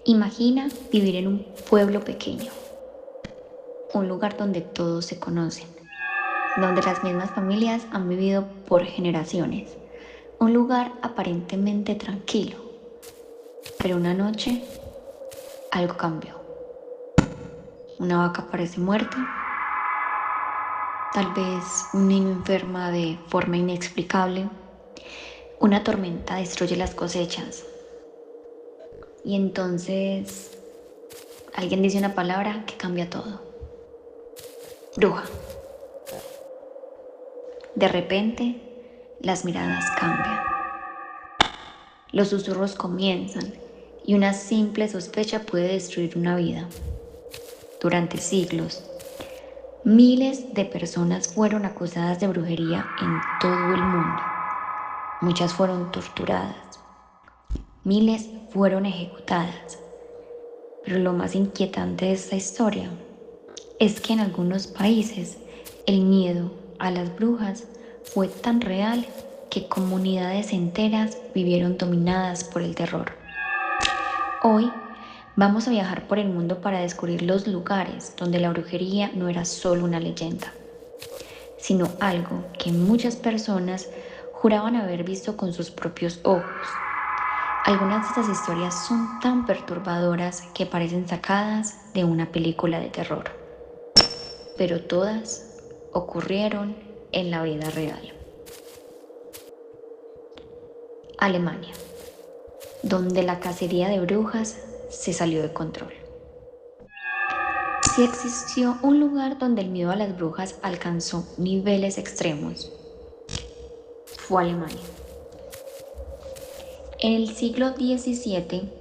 Imagina vivir en un pueblo pequeño, un lugar donde todos se conocen, donde las mismas familias han vivido por generaciones, un lugar aparentemente tranquilo, pero una noche algo cambió. Una vaca parece muerta, tal vez un niño enferma de forma inexplicable, una tormenta destruye las cosechas y entonces alguien dice una palabra que cambia todo. Bruja. De repente, las miradas cambian. Los susurros comienzan y una simple sospecha puede destruir una vida. Durante siglos, miles de personas fueron acusadas de brujería en todo el mundo. Muchas fueron torturadas. Miles fueron ejecutadas. Pero lo más inquietante de esta historia es que en algunos países el miedo a las brujas fue tan real que comunidades enteras vivieron dominadas por el terror. Hoy vamos a viajar por el mundo para descubrir los lugares donde la brujería no era solo una leyenda, sino algo que muchas personas juraban haber visto con sus propios ojos. Algunas de estas historias son tan perturbadoras que parecen sacadas de una película de terror, pero todas ocurrieron en la vida real. Alemania, donde la cacería de brujas se salió de control. Si existió un lugar donde el miedo a las brujas alcanzó niveles extremos, fue Alemania. En el siglo XVII,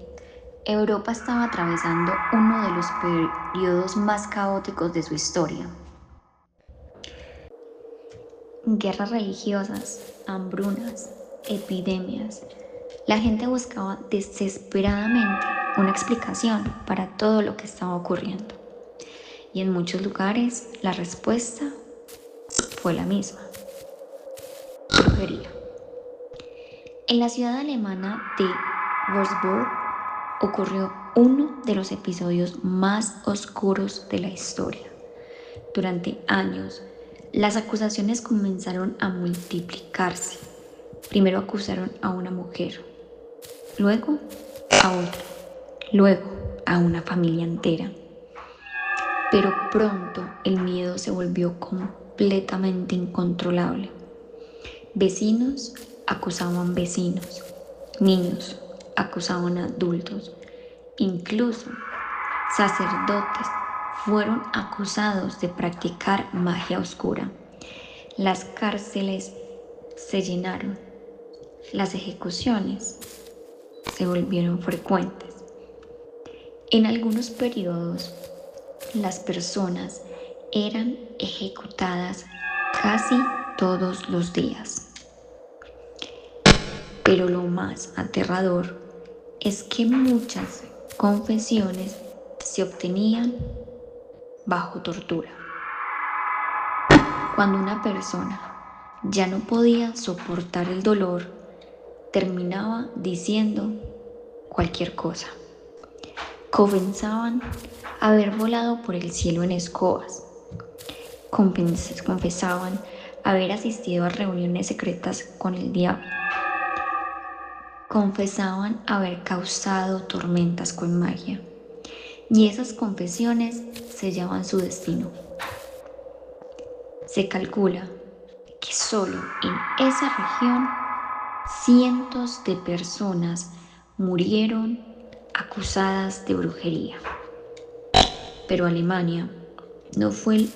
Europa estaba atravesando uno de los periodos más caóticos de su historia. Guerras religiosas, hambrunas, epidemias. La gente buscaba desesperadamente una explicación para todo lo que estaba ocurriendo. Y en muchos lugares la respuesta fue la misma: brujería. En la ciudad alemana de Würzburg ocurrió uno de los episodios más oscuros de la historia. Durante años, las acusaciones comenzaron a multiplicarse. Primero acusaron a una mujer, luego a otra, luego a una familia entera. Pero pronto el miedo se volvió completamente incontrolable. Vecinos acusaban vecinos, niños acusaban a adultos, incluso sacerdotes fueron acusados de practicar magia oscura. Las cárceles se llenaron, las ejecuciones se volvieron frecuentes. En algunos periodos, las personas eran ejecutadas casi todos los días. Pero lo más aterrador es que muchas confesiones se obtenían bajo tortura. Cuando una persona ya no podía soportar el dolor, terminaba diciendo cualquier cosa. Comenzaban a haber volado por el cielo en escobas. Confesaban haber asistido a reuniones secretas con el diablo. Confesaban haber causado tormentas con magia. Y esas confesiones sellaban su destino. Se calcula que solo en esa región cientos de personas murieron acusadas de brujería. Pero Alemania no fue el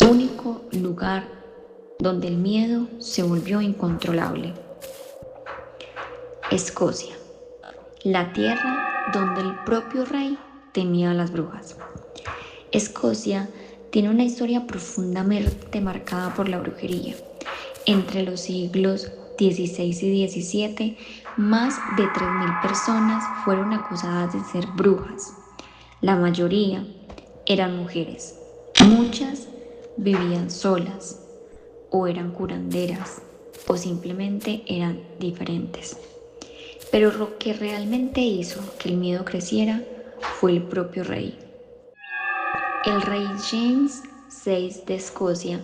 único lugar donde el miedo se volvió incontrolable. Escocia, la tierra donde el propio rey temía a las brujas. Escocia tiene una historia profundamente marcada por la brujería. Entre los siglos XVI y XVII, más de 3.000 personas fueron acusadas de ser brujas. La mayoría eran mujeres. Muchas vivían solas, o eran curanderas, o simplemente eran diferentes. Pero lo que realmente hizo que el miedo creciera fue el propio rey. El rey James VI de Escocia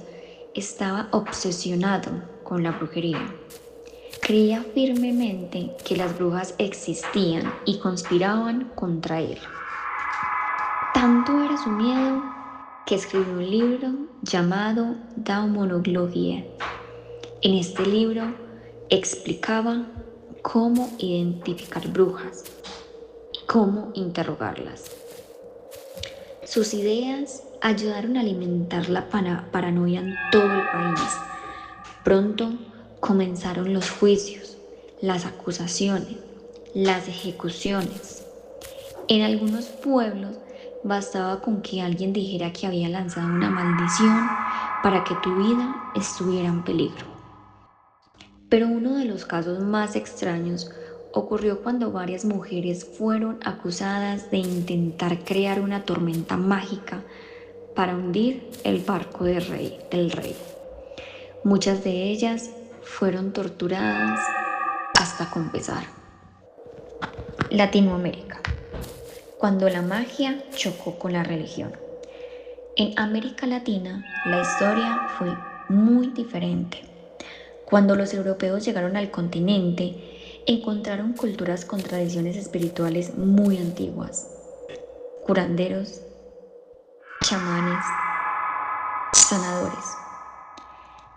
estaba obsesionado con la brujería. Creía firmemente que las brujas existían y conspiraban contra él. Tanto era su miedo que escribió un libro llamado Daemonologia. En este libro explicaba cómo identificar brujas y cómo interrogarlas. Sus ideas ayudaron a alimentar la paranoia en todo el país. Pronto comenzaron los juicios, las acusaciones, las ejecuciones. En algunos pueblos bastaba con que alguien dijera que había lanzado una maldición para que tu vida estuviera en peligro. Pero uno de los casos más extraños ocurrió cuando varias mujeres fueron acusadas de intentar crear una tormenta mágica para hundir el barco del rey. Muchas de ellas fueron torturadas hasta confesar. Latinoamérica. Cuando la magia chocó con la religión. En América Latina, la historia fue muy diferente. Cuando los europeos llegaron al continente, encontraron culturas con tradiciones espirituales muy antiguas. Curanderos, chamanes, sanadores.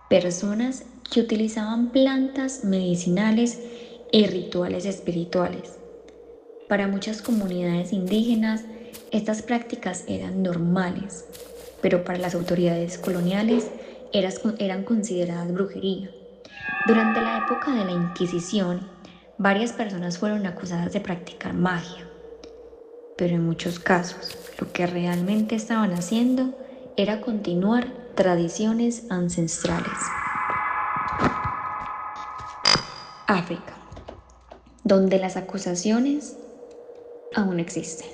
Personas que utilizaban plantas medicinales y rituales espirituales. Para muchas comunidades indígenas, estas prácticas eran normales, pero para las autoridades coloniales eran consideradas brujería. Durante la época de la Inquisición, varias personas fueron acusadas de practicar magia, pero en muchos casos lo que realmente estaban haciendo era continuar tradiciones ancestrales. África, donde las acusaciones aún existen.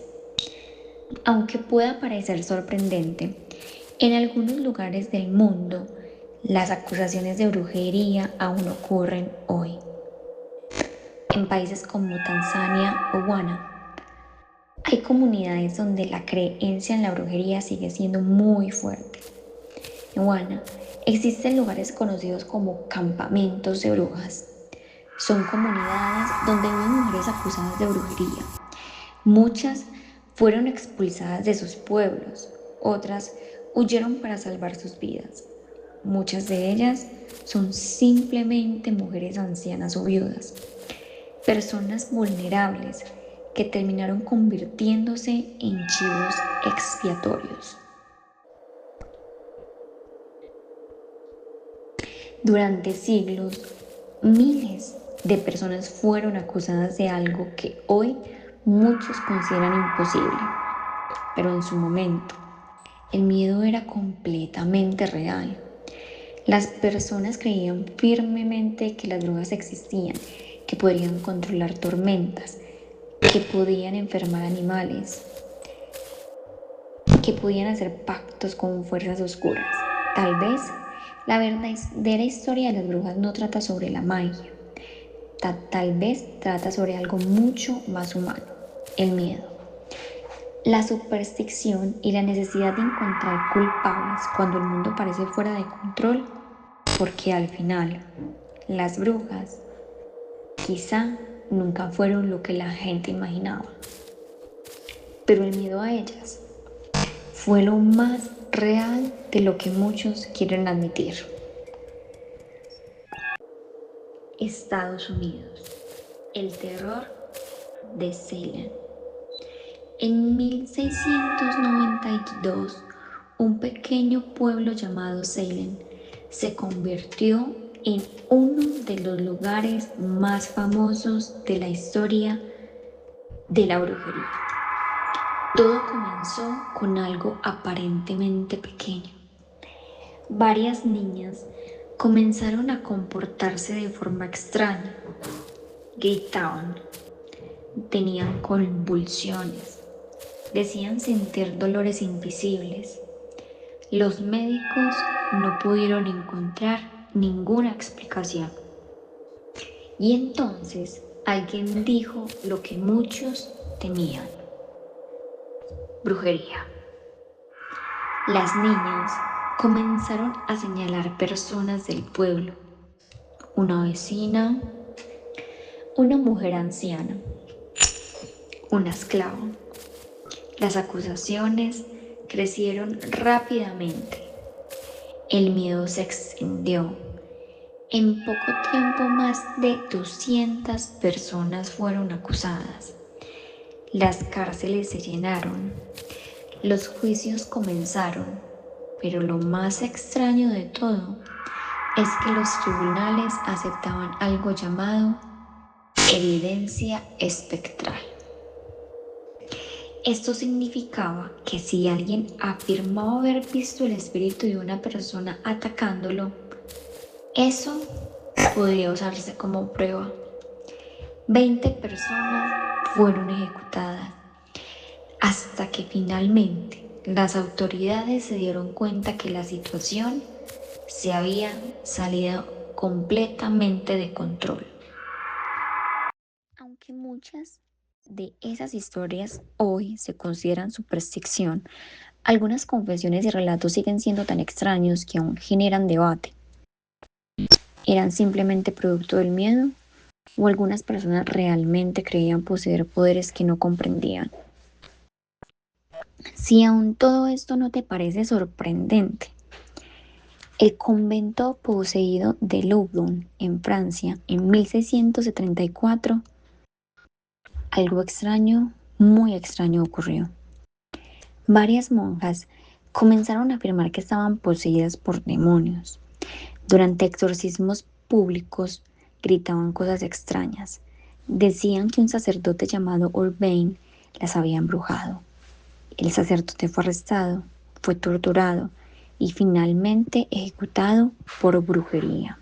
Aunque pueda parecer sorprendente, en algunos lugares del mundo las acusaciones de brujería aún ocurren hoy. En países como Tanzania o Ghana, hay comunidades donde la creencia en la brujería sigue siendo muy fuerte. En Ghana existen lugares conocidos como campamentos de brujas. Son comunidades donde viven mujeres acusadas de brujería. Muchas fueron expulsadas de sus pueblos, otras huyeron para salvar sus vidas. Muchas de ellas son simplemente mujeres ancianas o viudas, personas vulnerables que terminaron convirtiéndose en chivos expiatorios. Durante siglos, miles de personas fueron acusadas de algo que hoy muchos consideran imposible, pero en su momento el miedo era completamente real. Las personas creían firmemente que las brujas existían, que podían controlar tormentas, que podían enfermar animales, que podían hacer pactos con fuerzas oscuras. Tal vez la verdadera historia de las brujas no trata sobre la magia, tal vez trata sobre algo mucho más humano, el miedo. La superstición y la necesidad de encontrar culpables cuando el mundo parece fuera de control, porque al final las brujas quizá nunca fueron lo que la gente imaginaba, pero el miedo a ellas fue lo más real de lo que muchos quieren admitir. Estados Unidos, el terror de Salem. En 1692, un pequeño pueblo llamado Salem se convirtió en uno de los lugares más famosos de la historia de la brujería. Todo comenzó con algo aparentemente pequeño. Varias niñas comenzaron a comportarse de forma extraña. Gritaban, tenían convulsiones, decían sentir dolores invisibles. Los médicos no pudieron encontrar ninguna explicación. Y entonces alguien dijo lo que muchos temían: brujería. Las niñas comenzaron a señalar personas del pueblo: una vecina, una mujer anciana, una esclava. Las acusaciones crecieron rápidamente. El miedo se extendió. En poco tiempo, más de 200 personas fueron acusadas. Las cárceles se llenaron. Los juicios comenzaron. Pero lo más extraño de todo es que los tribunales aceptaban algo llamado evidencia espectral. Esto significaba que si alguien afirmaba haber visto el espíritu de una persona atacándolo, eso podría usarse como prueba. 20 personas fueron ejecutadas hasta que finalmente las autoridades se dieron cuenta que la situación se había salido completamente de control. Aunque muchas de esas historias hoy se consideran superstición, algunas confesiones y relatos siguen siendo tan extraños que aún generan debate. ¿Eran simplemente producto del miedo? ¿O algunas personas realmente creían poseer poderes que no comprendían? Si aún todo esto no te parece sorprendente, el convento poseído de Loudun, en Francia, en 1674, algo extraño, muy extraño ocurrió. Varias monjas comenzaron a afirmar que estaban poseídas por demonios. Durante exorcismos públicos gritaban cosas extrañas. Decían que un sacerdote llamado Urbain las había embrujado. El sacerdote fue arrestado, fue torturado y finalmente ejecutado por brujería.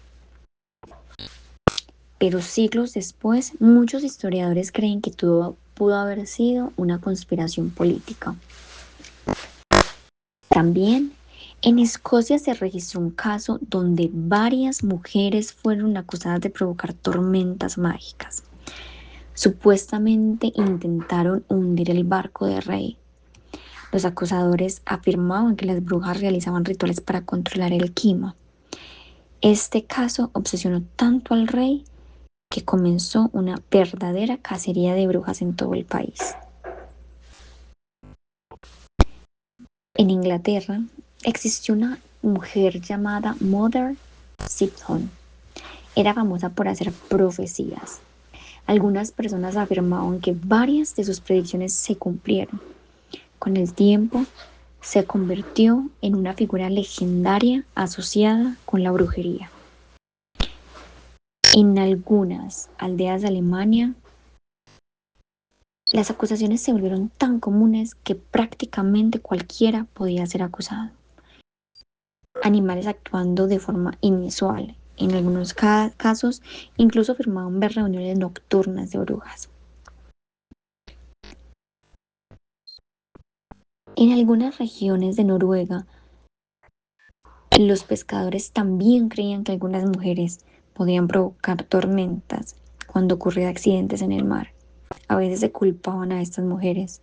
Pero siglos después, muchos historiadores creen que todo pudo haber sido una conspiración política. También en Escocia se registró un caso donde varias mujeres fueron acusadas de provocar tormentas mágicas. Supuestamente intentaron hundir el barco del rey. Los acusadores afirmaban que las brujas realizaban rituales para controlar el clima. Este caso obsesionó tanto al rey que comenzó una verdadera cacería de brujas en todo el país. En Inglaterra existió una mujer llamada Mother Shipton. Era famosa por hacer profecías. Algunas personas afirmaban que varias de sus predicciones se cumplieron. Con el tiempo, se convirtió en una figura legendaria asociada con la brujería. En algunas aldeas de Alemania, las acusaciones se volvieron tan comunes que prácticamente cualquiera podía ser acusado. Animales actuando de forma inusual. En algunos casos, incluso afirmaban ver reuniones nocturnas de brujas. En algunas regiones de Noruega, los pescadores también creían que algunas mujeres podían provocar tormentas cuando ocurrían accidentes en el mar. A veces se culpaban a estas mujeres,